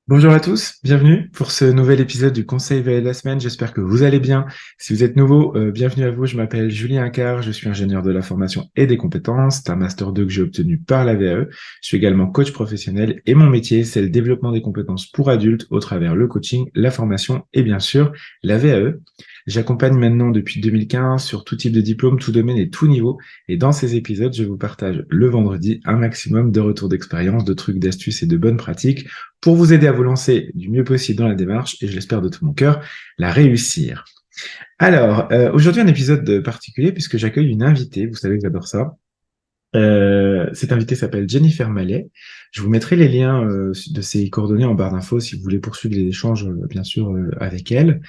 Bonjour à tous, bienvenue pour ce nouvel épisode du Conseil VA de la semaine. J'espère que vous allez bien. Si vous êtes nouveau, bienvenue à vous. Je m'appelle Julien Accard, je suis ingénieur de la formation et des compétences. C'est un master 2 que j'ai obtenu par la VAE. Je suis également coach professionnel et mon métier, c'est le développement des compétences pour adultes au travers le coaching, la formation et bien sûr la VAE. J'accompagne maintenant depuis 2015 sur tout type de diplôme, tout domaine et tout niveau. Et dans ces épisodes, je vous partage le vendredi un maximum de retours d'expérience, de trucs, d'astuces et de bonnes pratiques pour vous aider à vous lancer du mieux possible dans la démarche et je l'espère de tout mon cœur, la réussir. Alors, aujourd'hui un épisode particulier puisque j'accueille une invitée, vous savez que j'adore ça. Cette invitée s'appelle Jennifer Mallet. Je vous mettrai les liens de ses coordonnées en barre d'infos si vous voulez poursuivre les échanges, bien sûr, avec elle.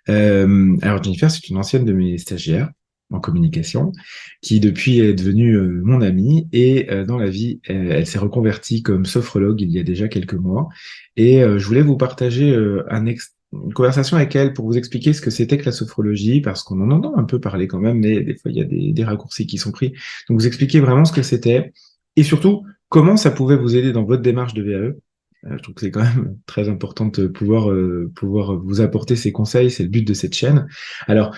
Alors Jennifer, c'est une ancienne de mes stagiaires en communication, qui depuis est devenue mon amie et dans la vie, elle s'est reconvertie comme sophrologue il y a déjà quelques mois. Et je voulais vous partager une conversation avec elle pour vous expliquer ce que c'était que la sophrologie, parce qu'on en entend un peu parler quand même, mais des fois il y a des raccourcis qui sont pris. Donc vous expliquer vraiment ce que c'était et surtout comment ça pouvait vous aider dans votre démarche de VAE. Je trouve que c'est quand même très important de pouvoir vous apporter ces conseils. C'est le but de cette chaîne. Alors,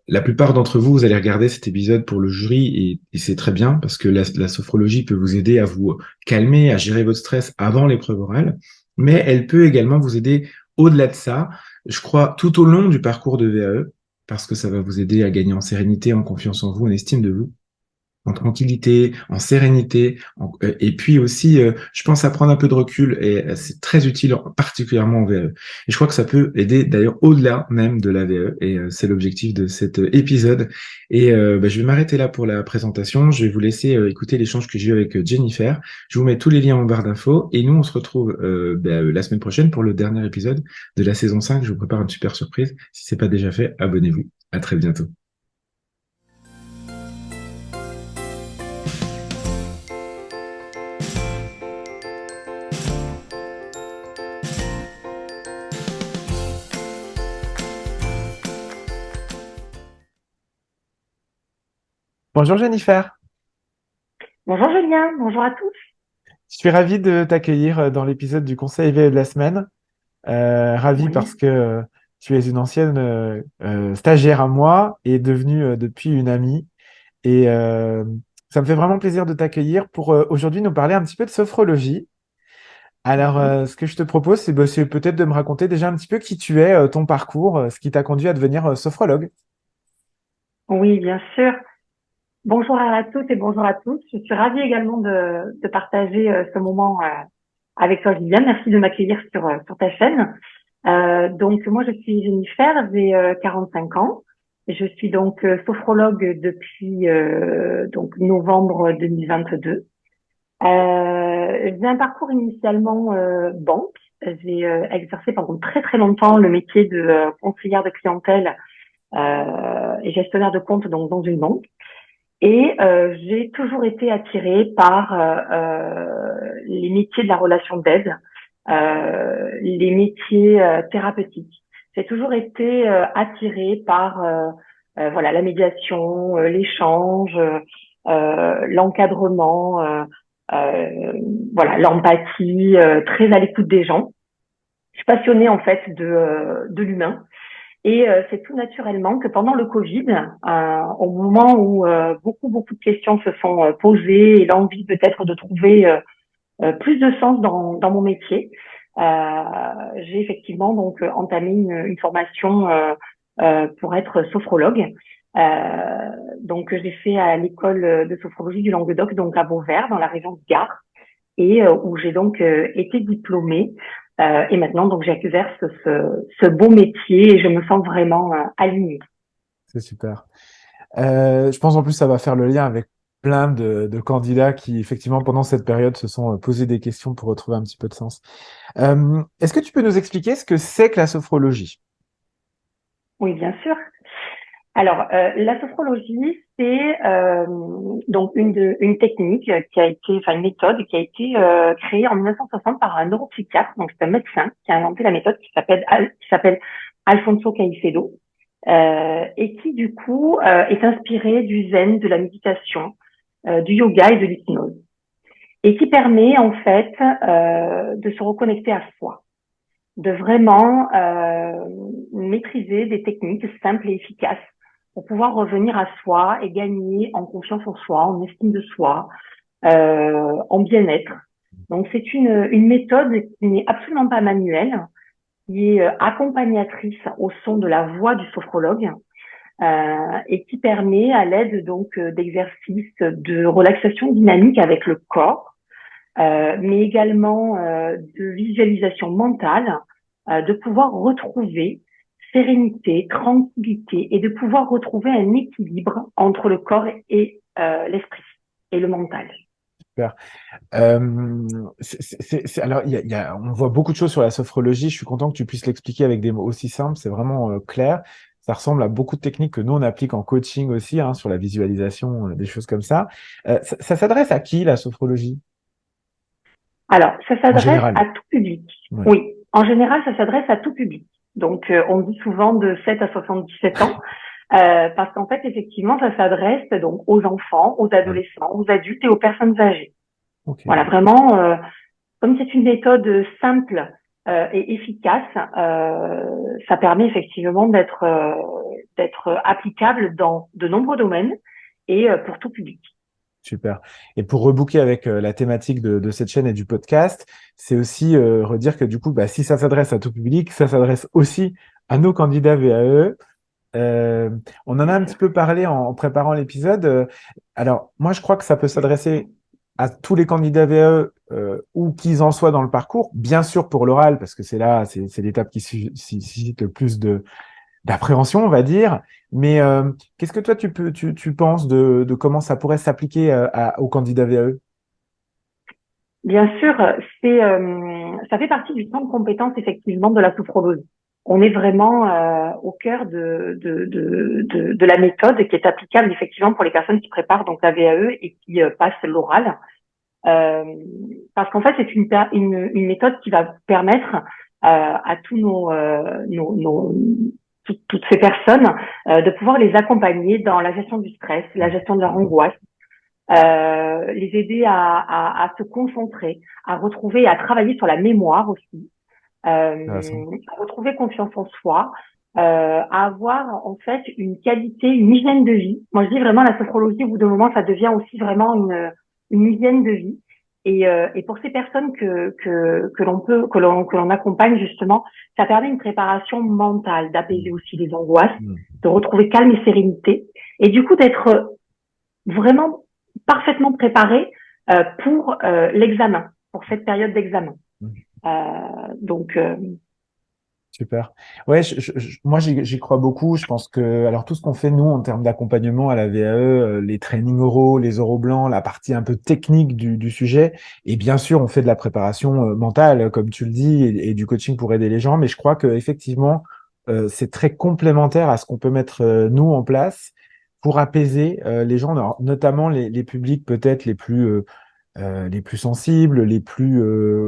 la plupart d'entre vous, vous allez regarder cet épisode pour le jury et c'est très bien parce que la sophrologie peut vous aider à vous calmer, à gérer votre stress avant l'épreuve orale, mais elle peut également vous aider au-delà de ça, je crois, tout au long du parcours de VAE, parce que ça va vous aider à gagner en sérénité, en confiance en vous, en estime de vous en tranquillité, en sérénité, et puis aussi, je pense à prendre un peu de recul, et c'est très utile, particulièrement en VAE. Et je crois que ça peut aider d'ailleurs au-delà même de la VAE, et c'est l'objectif de cet épisode. Et je vais m'arrêter là pour la présentation. Je vais vous laisser écouter l'échange que j'ai eu avec Jennifer. Je vous mets tous les liens en barre d'infos, et nous, on se retrouve la semaine prochaine pour le dernier épisode de la saison 5. Je vous prépare une super surprise. Si c'est pas déjà fait, abonnez-vous. À très bientôt. Bonjour Jennifer. Bonjour Julien, bonjour à tous. Je suis ravi de t'accueillir dans l'épisode du Conseil éveillé de la semaine. Ravi Oui, parce que tu es une ancienne stagiaire à moi et devenue depuis une amie. Et ça me fait vraiment plaisir de t'accueillir pour aujourd'hui nous parler un petit peu de sophrologie. Alors, oui, ce que je te propose, c'est peut-être de me raconter déjà un petit peu qui tu es, ton parcours, ce qui t'a conduit à devenir sophrologue. oui, bien sûr. Bonjour à toutes et bonjour à tous. Je suis ravie également de partager ce moment avec toi, Julien. Merci de m'accueillir sur ta chaîne. Donc, moi, je suis Jennifer, j'ai 45 ans. Je suis donc sophrologue depuis donc novembre 2022. J'ai un parcours initialement banque. J'ai exercé pendant très très longtemps le métier de conseillère de clientèle et gestionnaire de compte donc dans une banque. Et j'ai toujours été attirée par les métiers de la relation d'aide, les métiers thérapeutiques. J'ai toujours été attirée par voilà la médiation, l'échange, l'encadrement, euh, voilà l'empathie, très à l'écoute des gens. Je suis passionnée en fait de l'humain. Et c'est tout naturellement que pendant le Covid, au moment où beaucoup de questions se sont posées et l'envie peut-être de trouver plus de sens dans mon métier, j'ai effectivement donc entamé une formation pour être sophrologue. Donc j'ai fait à l'école de sophrologie du Languedoc, donc à Beauvert, dans la région de Gard, et où j'ai donc été diplômée. Et maintenant, donc, j'exerce ce beau métier et je me sens vraiment alignée. C'est super. Je pense en plus ça va faire le lien avec plein de candidats qui, effectivement, pendant cette période, se sont posés des questions pour retrouver un petit peu de sens. Est-ce que tu peux nous expliquer ce que c'est que la sophrologie? Oui, bien sûr. Alors, la sophrologie, c'est donc une technique qui a été, enfin une méthode qui a été créée en 1960 par un neuropsychiatre, donc c'est un médecin qui a inventé la méthode qui s'appelle Alfonso Caicedo, et qui du coup est inspirée du zen, de la méditation, du yoga et de l'hypnose, et qui permet en fait de se reconnecter à soi. de vraiment maîtriser des techniques simples et efficaces pour pouvoir revenir à soi et gagner en confiance en soi, en estime de soi, en bien-être. Donc c'est une méthode qui n'est absolument pas manuelle, qui est accompagnatrice au son de la voix du sophrologue et qui permet à l'aide donc d'exercices de relaxation dynamique avec le corps, mais également de visualisation mentale, de pouvoir retrouver sérénité, tranquillité et de pouvoir retrouver un équilibre entre le corps et l'esprit et le mental. Super. Euh, alors, on voit beaucoup de choses sur la sophrologie. Je suis content que tu puisses l'expliquer avec des mots aussi simples. C'est vraiment clair. Ça ressemble à beaucoup de techniques que nous, on applique en coaching aussi, hein, sur la visualisation, des choses comme ça. Ça s'adresse à qui, la sophrologie, Alors, ça en s'adresse général? à tout public. Ouais. Oui, en général, ça s'adresse à tout public. Donc, on dit souvent de 7 à 77 ans, parce qu'en fait, effectivement, ça s'adresse donc aux enfants, aux Ouais. adolescents, aux adultes et aux personnes âgées. Ok. Voilà, vraiment, comme c'est une méthode simple et efficace, ça permet effectivement d'être applicable dans de nombreux domaines et pour tout public. Super. Et pour rebooker avec la thématique de cette chaîne et du podcast, c'est aussi redire que du coup, bah, si ça s'adresse à tout public, ça s'adresse aussi à nos candidats VAE. Euh, on en a Bien un sûr. petit peu parlé en préparant l'épisode. Alors, moi, je crois que ça peut s'adresser à tous les candidats VAE, où qu'ils en soient dans le parcours. Bien sûr pour l'oral, parce que c'est l'étape qui suscite le plus d'appréhension, on va dire. Mais qu'est-ce que toi, tu penses de comment ça pourrait s'appliquer aux candidats VAE? Bien sûr, ça fait partie du champ de compétences effectivement de la sophrologie. On est vraiment au cœur de la méthode qui est applicable effectivement pour les personnes qui préparent donc la VAE et qui passent l'oral. Euh, Parce qu'en fait, c'est une méthode qui va permettre à tous toutes ces personnes de pouvoir les accompagner dans la gestion du stress, la gestion de leur angoisse, les aider à se concentrer, à retrouver, à travailler sur la mémoire aussi, Intéressant. à retrouver confiance en soi, à avoir en fait une qualité, une hygiène de vie. Moi, je dis vraiment la sophrologie, au bout d'un moment, ça devient aussi vraiment une hygiène de vie. Et pour ces personnes que l'on accompagne justement, ça permet une préparation mentale, d'apaiser aussi les angoisses, Mm. de retrouver calme et sérénité, et du coup d'être vraiment parfaitement préparé pour l'examen, pour cette période d'examen. Mm. Donc, Super. Ouais, moi j'y crois beaucoup. Je pense que alors tout ce qu'on fait nous en termes d'accompagnement à la VAE, les trainings oraux, les oraux blancs, la partie un peu technique du sujet, et bien sûr on fait de la préparation mentale, comme tu le dis, et du coaching pour aider les gens. Mais je crois que effectivement c'est très complémentaire à ce qu'on peut mettre nous en place pour apaiser les gens, alors, notamment les publics peut-être les plus sensibles, les plus,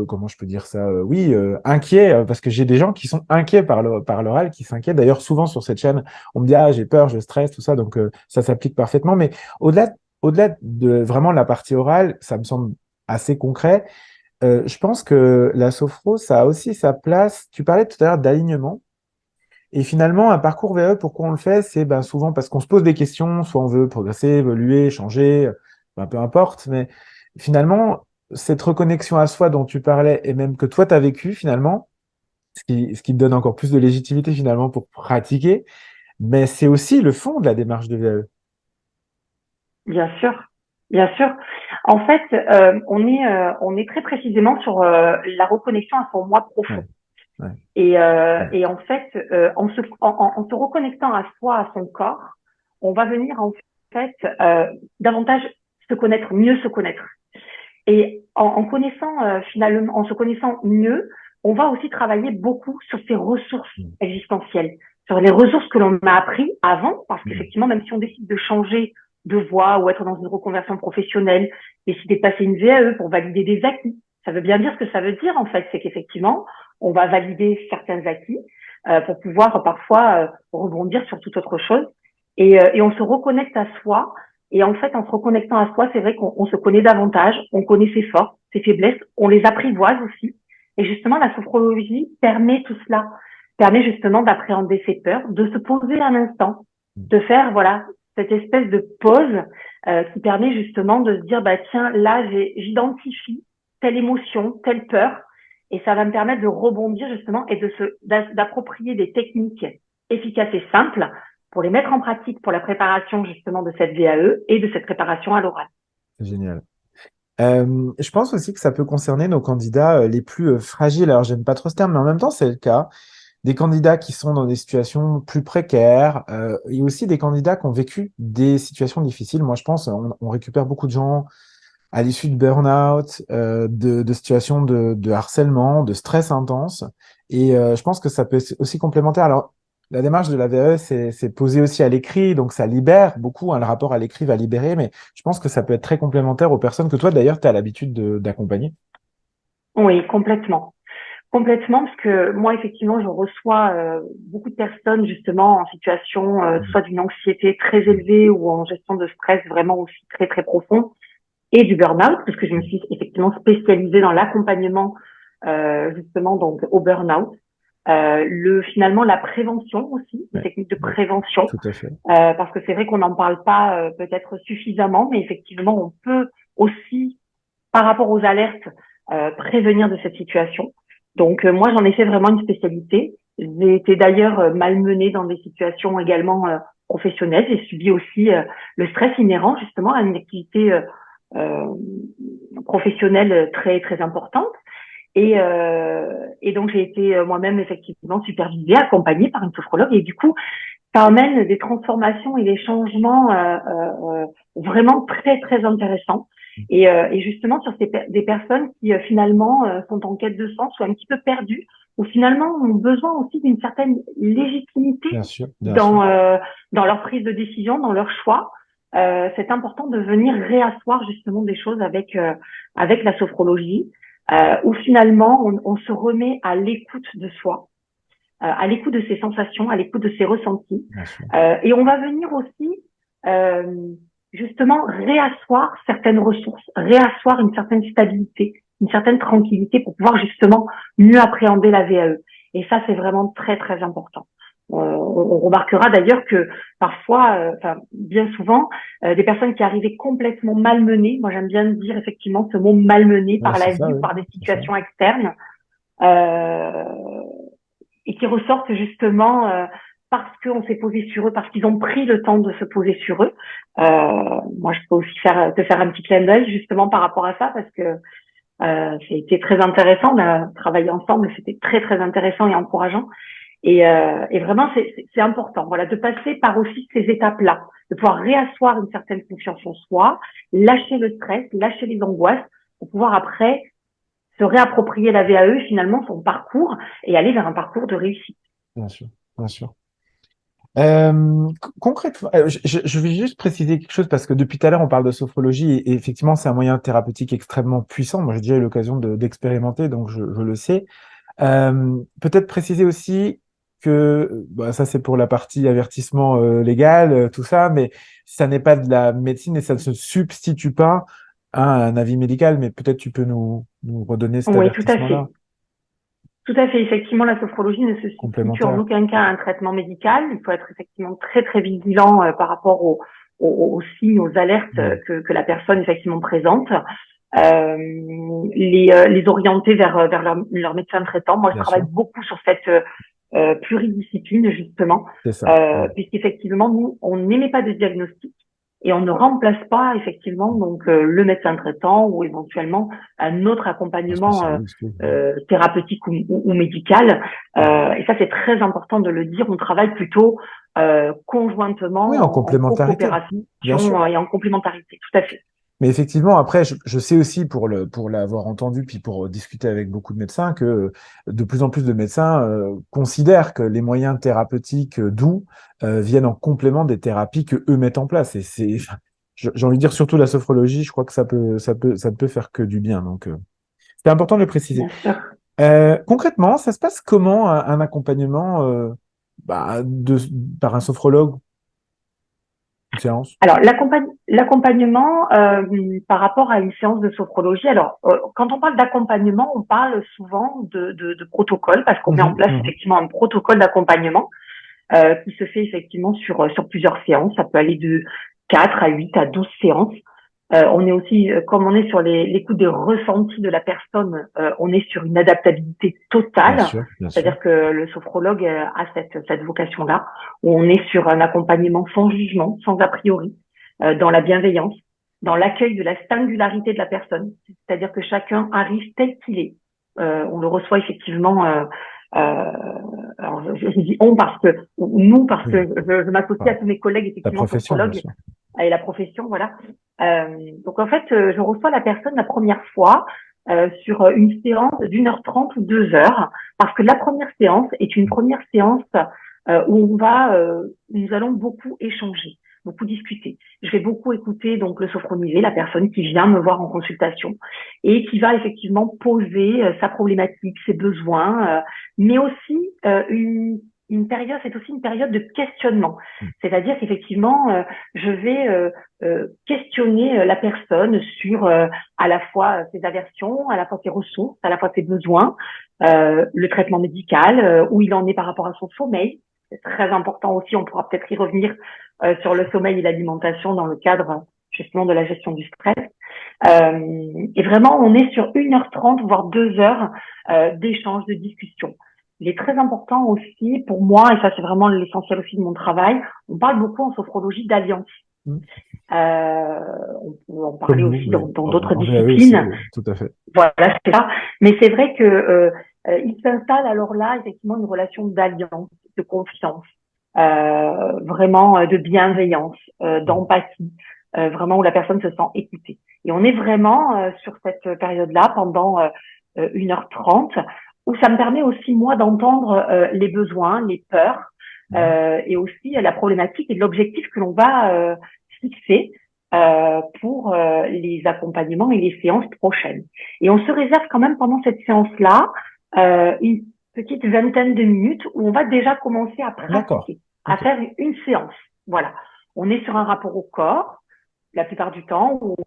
comment je peux dire ça, oui, inquiets, parce que j'ai des gens qui sont inquiets par l'oral, qui s'inquiètent. D'ailleurs, souvent sur cette chaîne, on me dit, ah, j'ai peur, je stresse, tout ça, donc ça s'applique parfaitement. Mais au-delà, au-delà de vraiment la partie orale, ça me semble assez concret. Je pense que la sophro, ça a aussi sa place. Tu parlais tout à l'heure d'alignement. Et finalement, un parcours VAE, pourquoi on le fait? C'est ben, souvent parce qu'on se pose des questions, soit on veut progresser, évoluer, changer, ben, peu importe, mais finalement, cette reconnexion à soi dont tu parlais, et même que toi, tu as vécu finalement, ce qui te donne encore plus de légitimité finalement pour pratiquer, mais c'est aussi le fond de la démarche de VAE. bien sûr, bien sûr. En fait, on est très précisément sur la reconnexion à son moi Ouais, profond. ouais, Et en fait, en se reconnectant à soi, à son corps, on va venir en fait davantage se connaître, mieux se connaître. Et en connaissant finalement, en se connaissant mieux, on va aussi travailler beaucoup sur ses ressources mm, existentielles, sur les ressources que l'on a appris avant, parce mm, qu'effectivement, même si on décide de changer de voie ou être dans une reconversion professionnelle, décider de passer une VAE pour valider des acquis, ça veut bien dire ce que ça veut dire en fait, c'est qu'effectivement, on va valider certains acquis pour pouvoir parfois rebondir sur toute autre chose. Et on se reconnecte à soi. Et en fait, en se reconnectant à soi, c'est vrai qu'on se connaît davantage, on connaît ses forces, ses faiblesses, on les apprivoise aussi. Et justement, la sophrologie permet tout cela, permet justement d'appréhender ses peurs, de se poser un instant, de faire voilà cette espèce de pause qui permet justement de se dire bah tiens là j'identifie telle émotion, telle peur, et ça va me permettre de rebondir justement et d'approprier des techniques efficaces et simples pour les mettre en pratique pour la préparation justement de cette VAE et de cette préparation à l'oral. C'est génial. Je pense aussi que ça peut concerner nos candidats les plus fragiles. Alors, j'aime pas trop ce terme, mais en même temps, c'est le cas. Des candidats qui sont dans des situations plus précaires et aussi des candidats qui ont vécu des situations difficiles. Moi, je pense, on récupère beaucoup de gens à l'issue de burn-out, de situations de harcèlement, de stress intense. Et je pense que ça peut être aussi complémentaire. Alors, la démarche de la VAE, c'est posé aussi à l'écrit, donc ça libère beaucoup. Hein, le rapport à l'écrit va libérer, mais je pense que ça peut être très complémentaire aux personnes que toi, d'ailleurs, tu as l'habitude d'accompagner. Oui, complètement. Complètement, parce que moi, effectivement, je reçois beaucoup de personnes justement en situation soit d'une anxiété très élevée ou en gestion de stress vraiment aussi très très profond et du burn-out, parce que je me suis effectivement spécialisée dans l'accompagnement justement donc au burn-out. Finalement la prévention aussi, les Ouais, techniques de ouais, prévention, tout à fait. parce que c'est vrai qu'on n'en parle pas peut-être suffisamment, mais effectivement on peut aussi par rapport aux alertes prévenir de cette situation. Donc moi j'en ai fait vraiment une spécialité. J'ai été d'ailleurs malmenée dans des situations également professionnelles. J'ai subi aussi le stress inhérent justement à une activité euh, professionnelle très très importante. Et donc j'ai été moi-même effectivement supervisée, accompagnée par une sophrologue. Et du coup, ça amène des transformations et des changements vraiment très très intéressants. Et justement sur des personnes qui finalement sont en quête de sens ou un petit peu perdues, ou finalement ont besoin aussi d'une certaine légitimité Bien sûr, bien sûr. dans leur prise de décision, dans leur choix. C'est important de venir réasseoir justement des choses avec la sophrologie, où finalement on se remet à l'écoute de soi, à l'écoute de ses sensations, à l'écoute de ses ressentis. Bien sûr. Et on va venir aussi euh, justement réasseoir certaines ressources, réasseoir une certaine stabilité, une certaine tranquillité pour pouvoir justement mieux appréhender la VAE. Et ça, c'est vraiment très, très important. On remarquera d'ailleurs que parfois, enfin bien souvent, des personnes qui arrivaient complètement malmenées, moi j'aime bien dire effectivement ce mot malmené Ouais, par c'est la ça, vie ou oui. par des C'est ça. situations externes, euh, et qui ressortent justement parce qu'on s'est posé sur eux, parce qu'ils ont pris le temps de se poser sur eux. Moi, je peux aussi te faire un petit clin d'œil justement par rapport à ça, parce que ça a été très intéressant. On a travaillé ensemble, c'était très très intéressant et encourageant. Et vraiment, c'est important, voilà, de passer par aussi ces étapes-là, de pouvoir réasseoir une certaine confiance en soi, lâcher le stress, lâcher les angoisses, pour pouvoir après se réapproprier la VAE, finalement son parcours, et aller vers un parcours de réussite. Bien sûr, bien sûr. Concrètement, je vais juste préciser quelque chose parce que depuis tout à l'heure, on parle de sophrologie et effectivement, c'est un moyen thérapeutique extrêmement puissant. Moi, j'ai déjà eu l'occasion d'expérimenter, donc je le sais. Peut-être préciser aussi que bah, ça, c'est pour la partie avertissement légal, tout ça, mais ça n'est pas de la médecine et ça ne se substitue pas à un avis médical, mais peut-être tu peux nous redonner cet Oui, tout à avertissement-là fait. Tout à fait. Effectivement, la sophrologie ne se substitue en complémentaire. aucun cas à un traitement médical. Il faut être effectivement très, très vigilant par rapport aux signes, aux alertes Mm. que la personne effectivement présente. Les orienter vers leur médecin traitant. Moi, je Bien travaille sûr, beaucoup sur cette pluridiscipline, justement, c'est ça. Mm. puisqu'effectivement, nous, on n'émet pas de diagnostic et on ne remplace pas effectivement donc le médecin traitant ou éventuellement un autre Un accompagnement spécialiste. Oui. thérapeutique ou médical. Mm. Et ça, c'est très important de le dire. On travaille plutôt Oui, en conjointement, en complémentarité, co-coopération bien sûr. et en complémentarité. Tout à fait. Mais effectivement, après, je sais aussi pour l'avoir entendu, puis pour discuter avec beaucoup de médecins, que de plus en plus de médecins considèrent que les moyens thérapeutiques doux viennent en complément des thérapies que eux mettent en place. Et j'ai envie de dire surtout la sophrologie, je crois que ça ne peut faire que du bien. Donc, c'est important de le préciser. Bien sûr. Concrètement, ça se passe comment un accompagnement bah, par un sophrologue, une séance? Alors, L'accompagnement par rapport à une séance de sophrologie. Alors, quand on parle d'accompagnement, on parle souvent de protocole parce qu'on met en Mhm, place mhm. effectivement un protocole d'accompagnement qui se fait effectivement sur plusieurs séances. Ça peut aller de 4 à 8 à 12 séances. On est aussi, comme on est sur l'écoute des ressentis de la personne, on est sur une adaptabilité Bien totale. sûr, bien sûr. C'est-à-dire que le sophrologue a cette vocation-là, où on est sur un accompagnement sans jugement, sans a priori, dans la bienveillance, dans l'accueil de la singularité de la personne. C'est-à-dire que chacun arrive tel qu'il est. On le reçoit effectivement. Euh, alors je dis on parce que ou nous parce que Oui. je m'associe à Enfin, tous mes collègues ta effectivement profession, bien sophrologues sûr. et la profession, voilà. Donc en fait, je reçois la personne la première fois sur une séance d'1h30 ou 2 heures, parce que la première séance est une première séance où nous allons beaucoup échanger, beaucoup discuter. Je vais beaucoup écouter donc le sophronisé, la personne qui vient me voir en consultation et qui va effectivement poser sa problématique, ses besoins, mais aussi une période, c'est aussi une période de questionnement. Mm. C'est-à-dire qu'effectivement, je vais questionner la personne sur à la fois ses aversions, à la fois ses ressources, à la fois ses besoins, le traitement médical, où il en est par rapport à son sommeil. C'est très important aussi, on pourra peut-être y revenir sur le sommeil et l'alimentation dans le cadre justement de la gestion du stress. Et vraiment, on est sur 1h30, voire 2 heures d'échange, de discussion. Il est très important aussi pour moi, et ça c'est vraiment l'essentiel aussi de mon travail, on parle beaucoup en sophrologie d'alliance. Mm. Euh, on peut en Comme parler nous, aussi oui. dans d'autres En VAE aussi, disciplines. oui, tout à fait. Voilà, c'est ça. Mais c'est vrai que il s'installe alors là effectivement une relation d'alliance, de confiance, vraiment de bienveillance, Mm. d'empathie, vraiment où la personne se sent écoutée. Et on est vraiment sur cette période-là pendant 1h30, où ça me permet aussi moi d'entendre les besoins, les peurs, Mm. et aussi la problématique et l'objectif que l'on va fixer pour les accompagnements et les séances prochaines. Et on se réserve quand même pendant cette séance-là une petite vingtaine de minutes où on va déjà commencer à D'accord. pratiquer, à Ok. faire une séance. Voilà. On est sur un rapport au corps, la plupart du temps, où on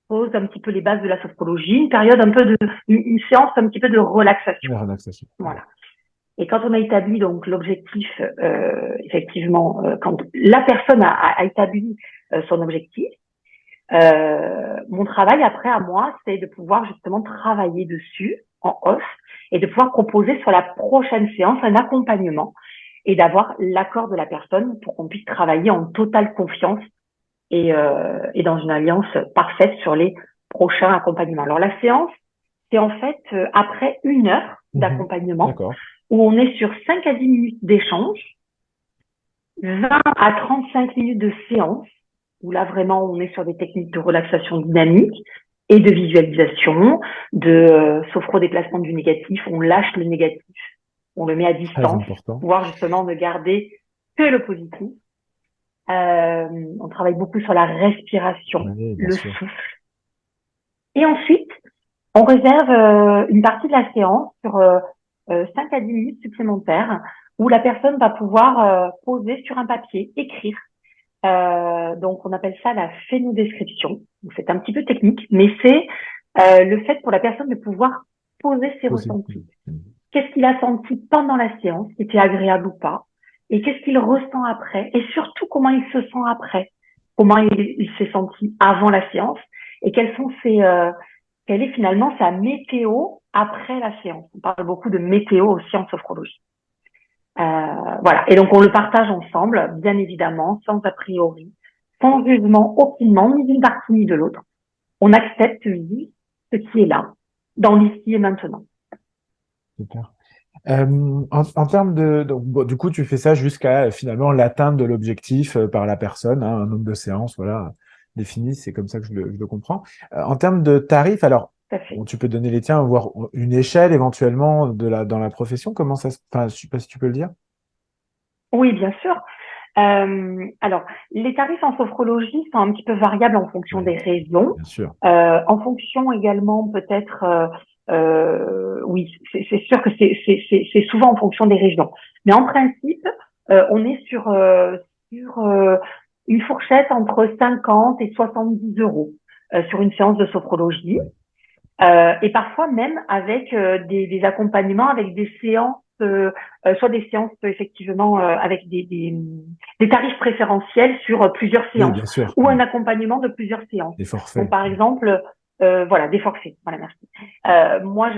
pose un petit peu les bases de la sophrologie, une période un peu une séance un petit peu de relaxation. La relaxation. Voilà. Et quand on a établi donc l'objectif, effectivement, quand la personne a établi son objectif, mon travail après à moi, c'est de pouvoir justement travailler dessus en off et de pouvoir proposer sur la prochaine séance un accompagnement et d'avoir l'accord de la personne pour qu'on puisse travailler en totale confiance et dans une alliance parfaite sur les prochains accompagnements. Alors la séance, c'est en fait après 1 heure Mhm. d'accompagnement D'accord. où on est sur 5 à 10 minutes d'échange, 20 à 35 minutes de séance où là vraiment on est sur des techniques de relaxation dynamique et de visualisation, de sophro-déplacement du négatif. On lâche le négatif, on le met à Très distance, pour important. pouvoir justement ne garder que le positif. On travaille beaucoup sur la respiration, Oui, bien le sûr. souffle. Et ensuite, on réserve une partie de la séance sur 5 à 10 minutes supplémentaires où la personne va pouvoir poser sur un papier, écrire. Donc, on appelle ça la phénodescription. Donc, c'est un petit peu technique, mais c'est le fait pour la personne de pouvoir poser ses Aussi. ressentis. Qu'est-ce qu'il a senti pendant la séance, qui était agréable ou pas, et qu'est-ce qu'il ressent après, et surtout comment il se sent après, comment il s'est senti avant la séance, et quelle est finalement sa météo après la séance. On parle beaucoup de météo aussi en sophrologie. Voilà. Et donc, on le partage ensemble, bien évidemment, sans a priori, sans jugement aucunement, ni d'une partie ni de l'autre. On accepte juste ce qui est là, dans l'ici et maintenant. Super. En termes donc, bon, du coup, tu fais ça jusqu'à finalement l'atteinte de l'objectif par la personne, hein, un nombre de séances, voilà, défini, c'est comme ça que je le comprends. En termes de tarifs, alors, Tout à bon, fait. tu peux donner les tiens, voire une échelle éventuellement dans la profession, comment ça se, enfin, je sais pas si tu peux le dire. Oui, bien sûr. Alors, les tarifs en sophrologie sont un petit peu variables en fonction Oui, des régions, bien sûr. en fonction également peut-être, oui, c'est sûr que c'est souvent en fonction des régions. Mais en principe, on est sur une fourchette entre 50 et 70 euros sur une séance de sophrologie. Et parfois même avec des accompagnements, avec des séances, soit des séances effectivement avec des tarifs préférentiels sur plusieurs Oui, séances, bien sûr. ou un accompagnement de plusieurs séances. Des forfaits. Donc par exemple, voilà, des forfaits. Voilà, merci. Moi,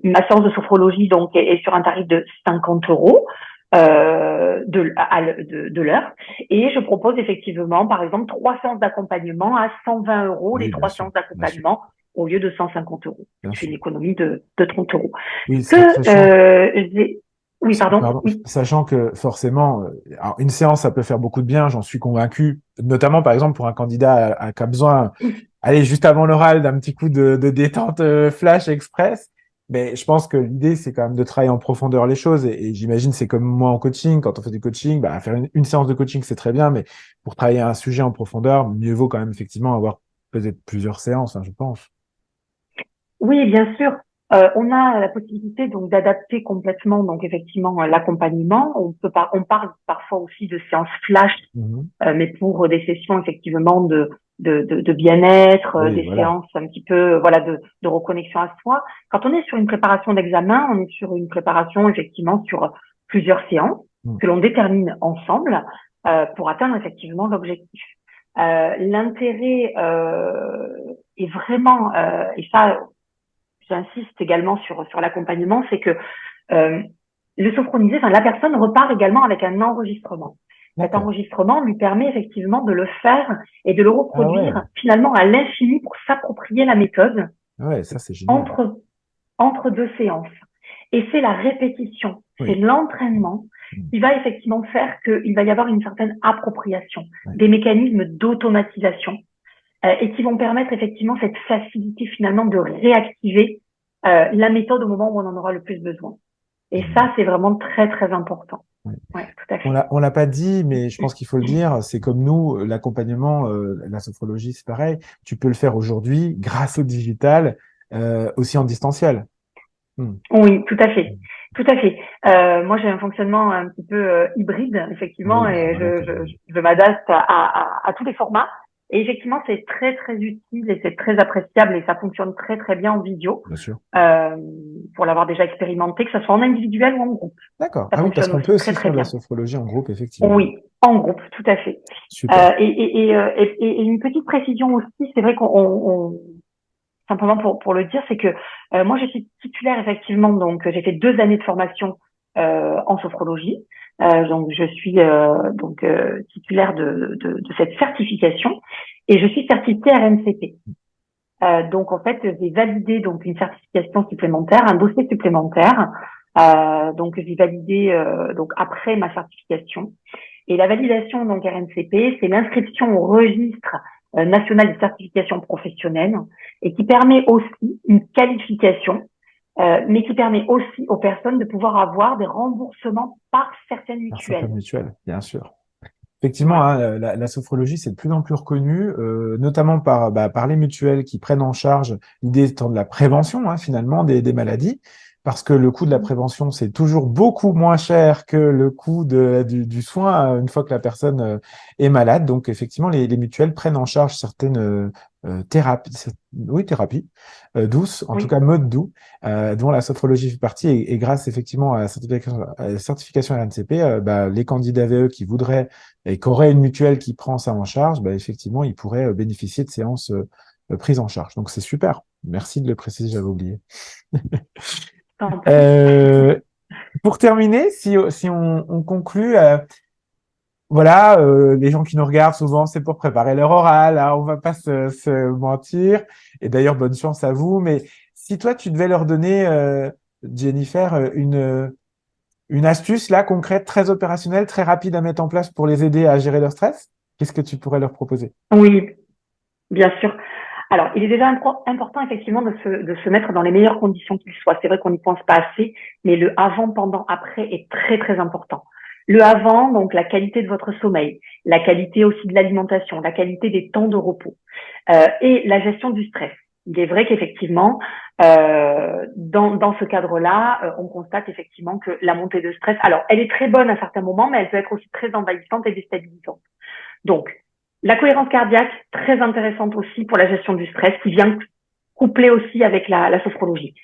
ma séance de sophrologie donc est sur un tarif de 50 euros. De l'heure, et je propose effectivement par exemple 3 séances d'accompagnement à 120 euros, les Oui, bien 3 sûr. séances Bien sûr. d'accompagnement au lieu de 150 euros. Bien Je fais une sûr. économie de 30 euros. Oui, Que sachant, oui, pardon, pardon, oui, sachant que forcément, alors une séance, ça peut faire beaucoup de bien, j'en suis convaincu, notamment par exemple pour un candidat qui a besoin, allez, juste avant l'oral, d'un petit coup de détente flash express. Mais je pense que l'idée, c'est quand même de travailler en profondeur les choses. Et j'imagine, c'est comme moi en coaching, quand on fait du coaching, bah, faire une séance de coaching, c'est très bien, mais pour travailler un sujet en profondeur, mieux vaut quand même effectivement avoir peut-être plusieurs séances, hein, je pense. oui, bien sûr. On a la possibilité donc d'adapter complètement donc effectivement l'accompagnement. On parle parfois aussi de séances flash, Mhm. mais pour des sessions effectivement de bien-être, Oui, des voilà. séances un petit peu voilà de reconnexion à soi. Quand on est sur une préparation d'examen, on est sur une préparation effectivement sur plusieurs séances Mm. que l'on détermine ensemble pour atteindre effectivement l'objectif. L'intérêt est vraiment et ça j'insiste également sur l'accompagnement, c'est que euh, le sophronisé, enfin la personne repart également avec un enregistrement. Cet D'accord. enregistrement lui permet effectivement de le faire et de le Ah ouais. reproduire finalement à l'infini pour s'approprier la méthode Ah ouais, ça, c'est génial. entre, entre deux séances. Et c'est la répétition, c'est Oui. l'entraînement Mm. qui va effectivement faire qu'il va y avoir une certaine appropriation, Ouais. des mécanismes d'automatisation et qui vont permettre effectivement cette facilité finalement de réactiver la méthode au moment où on en aura le plus besoin. Et Génial. ça, c'est vraiment très, très important. Ouais. Ouais, tout à fait. On l'a pas dit, mais je pense qu'il faut le dire. C'est comme nous, l'accompagnement, la sophrologie, c'est pareil. Tu peux le faire aujourd'hui grâce au digital, aussi en distanciel. Mm. Oui, tout à fait. Tout à fait. Moi, j'ai un fonctionnement un petit peu hybride, Oui, effectivement, bah et voilà, comme je m'adapte à tous les formats. Et effectivement, c'est très, très utile et c'est très appréciable et ça fonctionne très, très bien en vidéo, bien sûr. euh, pour l'avoir déjà expérimenté, que ce soit en individuel ou en groupe. D'accord. Ça Ah oui, parce fonctionne qu'on peut aussi très, aussi très faire de la bien. sophrologie en groupe, effectivement. Oui, en groupe, tout à fait. Super. Et une petite précision aussi, c'est vrai simplement pour le dire, c'est que moi je suis titulaire effectivement, donc j'ai fait 2 années de formation en sophrologie, donc je suis titulaire de cette certification et je suis certifiée RNCP. Donc en fait j'ai validé donc une certification supplémentaire, un dossier supplémentaire, donc j'ai validé donc après ma certification. Et la validation donc RNCP, c'est l'inscription au registre national de certification professionnelle et qui permet aussi une qualification, mais qui permet aussi aux personnes de pouvoir avoir des remboursements par certaines Par certaines mutuelles. mutuelles, bien sûr. Effectivement, Voilà. hein, la sophrologie, c'est de plus en plus reconnu, notamment par les mutuelles qui prennent en charge l'idée étant de la prévention, hein, finalement, des maladies, parce que le coût de la prévention, c'est toujours beaucoup moins cher que le coût du soin une fois que la personne est malade. Donc, effectivement, les mutuelles prennent en charge certaines thérapies, oui, thérapies douces, en tout Oui. cas mode doux, dont la sophrologie fait partie. Et grâce, effectivement, à la certification RNCP, les candidats VE qui voudraient et qu'aurait une mutuelle qui prend ça en charge, bah, effectivement, ils pourraient bénéficier de séances prises en charge. Donc, c'est super. Merci de le préciser, j'avais oublié. Tant pis. Euh, pour terminer, si on conclut, voilà, les gens qui nous regardent souvent, c'est pour préparer leur oral, hein, on va pas se mentir. Et d'ailleurs, bonne chance à vous. Mais si toi, tu devais leur donner, Jennifer, une astuce là concrète, très opérationnelle, très rapide à mettre en place pour les aider à gérer leur stress, qu'est-ce que tu pourrais leur proposer? Oui, bien sûr. Alors, il est déjà important effectivement de se mettre dans les meilleures conditions qu'il soit. C'est vrai qu'on n'y pense pas assez, mais le avant, pendant, après est très très important. Le avant, donc la qualité de votre sommeil, la qualité aussi de l'alimentation, la qualité des temps de repos et la gestion du stress. Il est vrai qu'effectivement, dans ce cadre-là, on constate effectivement que la montée de stress, alors elle est très bonne à certains moments, mais elle peut être aussi très envahissante et déstabilisante. Donc, la cohérence cardiaque, très intéressante aussi pour la gestion du stress, qui vient coupler aussi avec la sophrologie.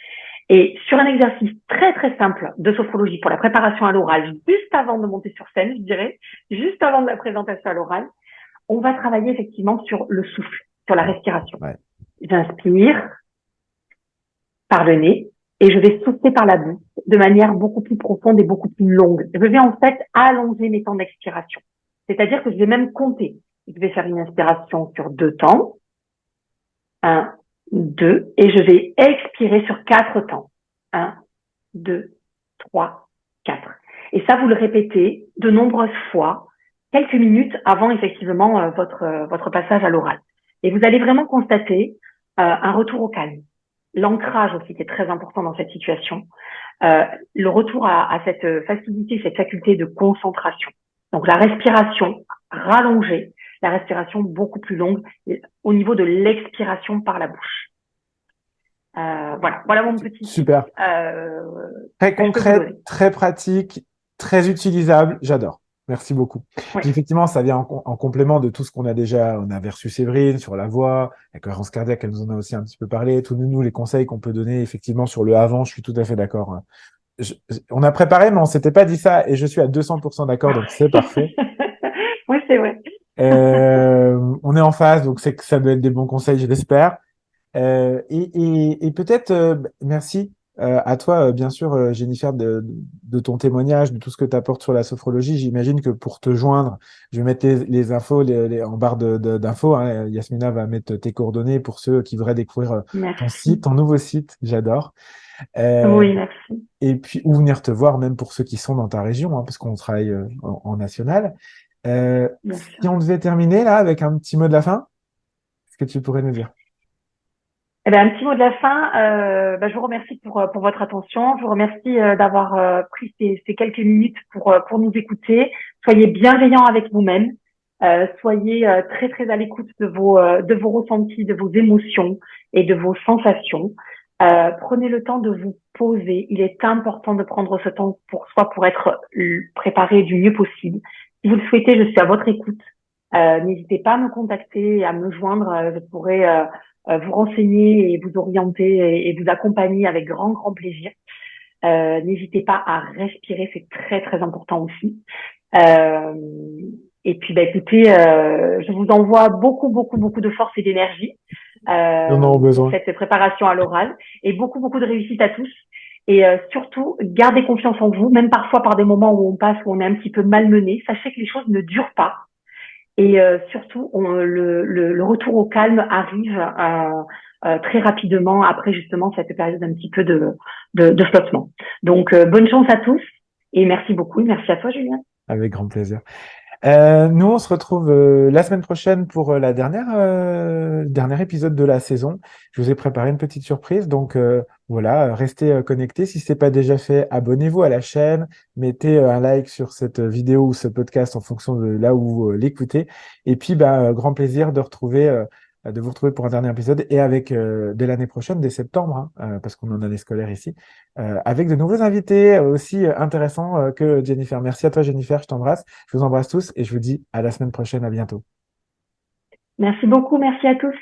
Et sur un exercice très très simple de sophrologie pour la préparation à l'oral, juste avant de monter sur scène, je dirais, juste avant de la présentation à l'oral, on va travailler effectivement sur le souffle, sur la respiration. Ouais. J'inspire par le nez et je vais souffler par la bouche de manière beaucoup plus profonde et beaucoup plus longue. Je vais en fait allonger mes temps d'expiration. C'est-à-dire que je vais même compter. Je vais faire une inspiration sur 2 temps. 1, 2. Et je vais expirer sur 4 temps. 1, 2, 3, 4. Et ça, vous le répétez de nombreuses fois, quelques minutes avant effectivement votre passage à l'oral. Et vous allez vraiment constater un retour au calme. L'ancrage aussi qui est très important dans cette situation. Le retour à cette facilité, cette faculté de concentration. Donc la respiration rallongée, la respiration beaucoup plus longue au niveau de l'expiration par la bouche. Voilà mon petit Super. Très concret, très pratique, très utilisable. J'adore. Merci beaucoup. Oui. Puis effectivement, ça vient en complément de tout ce qu'on a déjà. On avait reçu Séverine sur la voix, la cohérence cardiaque, elle nous en a aussi un petit peu parlé. Tous nous, les conseils qu'on peut donner effectivement sur le avant, je suis tout à fait d'accord. On a préparé, mais on s'était pas dit ça, et je suis à 200% d'accord, donc c'est parfait. Oui, c'est vrai. On est en phase, donc c'est que ça doit être des bons conseils, je l'espère. Et peut-être, merci à toi, bien sûr, Jennifer, de ton témoignage, de tout ce que tu apportes sur la sophrologie. J'imagine que pour te joindre, je vais mettre les infos en barre d'infos. Hein. Yasmina va mettre tes coordonnées pour ceux qui voudraient découvrir ton site, ton nouveau site. J'adore. Oui, merci. Et puis, ou venir te voir, même pour ceux qui sont dans ta région, hein, parce qu'on travaille en national. Si on devait terminer là avec un petit mot de la fin, qu'est-ce que tu pourrais nous dire? Eh ben, un petit mot de la fin. Je vous remercie pour votre attention. Je vous remercie d'avoir pris ces quelques minutes pour nous écouter. Soyez bienveillants avec vous-même. Soyez très très à l'écoute de vos ressentis, de vos émotions et de vos sensations. Prenez le temps de vous poser. Il est important de prendre ce temps pour soi, pour être préparé du mieux possible. Si vous le souhaitez, je suis à votre écoute. N'hésitez pas à me contacter, à me joindre. Je pourrai vous renseigner et vous orienter et vous accompagner avec grand plaisir. N'hésitez pas à respirer, c'est très très important aussi. Et puis écoutez, je vous envoie beaucoup de force et d'énergie pour cette préparation à l'oral, et beaucoup de réussite à tous. Et surtout, gardez confiance en vous, même parfois par des moments où on passe, où on est un petit peu malmené. Sachez que les choses ne durent pas. Et surtout, le retour au calme arrive très rapidement après justement cette période un petit peu de flottement. Donc, bonne chance à tous et merci beaucoup. Merci à toi, Julien. Avec grand plaisir. Nous, on se retrouve la semaine prochaine pour la dernier épisode de la saison. Je vous ai préparé une petite surprise, donc voilà, restez connectés. Si ce n'est pas déjà fait, abonnez-vous à la chaîne, mettez un like sur cette vidéo ou ce podcast en fonction de là où vous l'écoutez. Et puis, grand plaisir de vous retrouver pour un dernier épisode et avec dès l'année prochaine, dès septembre, parce qu'on est en année scolaire ici, avec de nouveaux invités aussi intéressants que Jennifer. Merci à toi, Jennifer, je t'embrasse. Je vous embrasse tous et je vous dis à la semaine prochaine, à bientôt. Merci beaucoup, merci à tous.